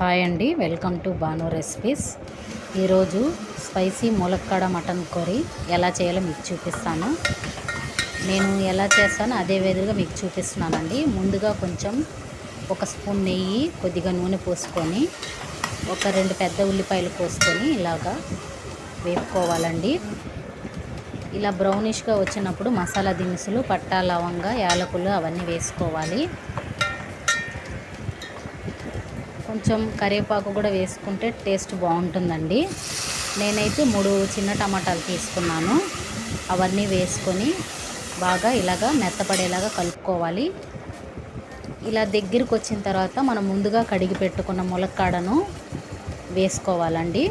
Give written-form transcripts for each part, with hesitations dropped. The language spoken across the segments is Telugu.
హాయ్ అండి, వెల్కమ్ టు బాను రెసిపీస్. ఈరోజు స్పైసీ ములక్కాడ మటన్ కర్రీ ఎలా చేయాలో మీకు చూపిస్తాను. నేను ఎలా చేస్తానో అదే విధంగా మీకు చూపిస్తున్నానండి. ముందుగా కొంచెం ఒక స్పూన్ నెయ్యి, కొద్దిగా నూనె పోసుకొని ఒక 2 పెద్ద ఉల్లిపాయలు కోసుకొని ఇలాగా వేపుకోవాలండి. ఇలా బ్రౌనిష్గా వచ్చినప్పుడు మసాలా దినుసులు, పట్టా, లవంగా, యాలకులు అవన్నీ వేసుకోవాలి. కొంచెం కరివేపాకు కూడా వేసుకుంటే టేస్ట్ బాగుంటుందండి. నేనైతే 3 చిన్న టమాటాలు తీసుకున్నాను. అవన్నీ వేసుకొని బాగా ఇలాగా మెత్తపడేలాగా కలుపుకోవాలి. ఇలా దగ్గరికి వచ్చిన తర్వాత మనం ముందుగా కడిగి పెట్టుకున్న ములక్కాడను వేసుకోవాలండి.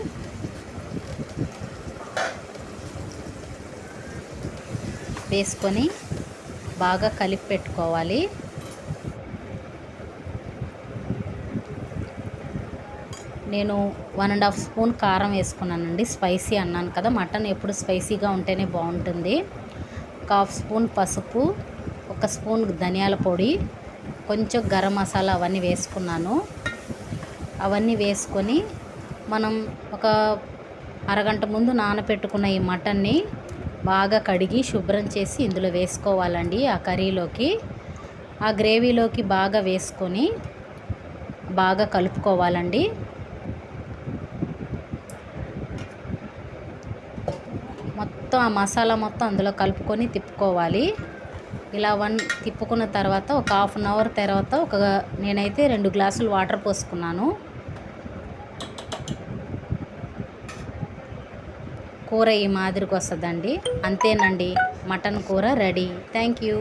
వేసుకొని బాగా కలిపి పెట్టుకోవాలి. నేను 1.5 స్పూన్ కారం వేసుకున్నానండి. స్పైసీ అన్నాను కదా, మటన్ ఎప్పుడు స్పైసీగా ఉంటేనే బాగుంటుంది. 1/2 స్పూన్ పసుపు, 1 స్పూన్ ధనియాల పొడి, కొంచెం గరం మసాలా అవన్నీ వేసుకున్నాను. అవన్నీ వేసుకొని మనం ఒక అరగంట ముందు నానబెట్టుకున్న ఈ మటన్ని బాగా కడిగి శుభ్రం చేసి ఇందులో వేసుకోవాలండి. ఆ కర్రీలోకి, ఆ గ్రేవీలోకి బాగా వేసుకొని బాగా కలుపుకోవాలండి. మొత్తం ఆ మసాలా మొత్తం అందులో కలుపుకొని తిప్పుకోవాలి. ఇలా తిప్పుకున్న తర్వాత ఒక 1/2 అవర్ తర్వాత నేనైతే 2 గ్లాసులు వాటర్ పోసుకున్నాను. కూర ఈ మాదిరికి వస్తుందండి. అంతేనండి, మటన్ కూర రెడీ. Thank you.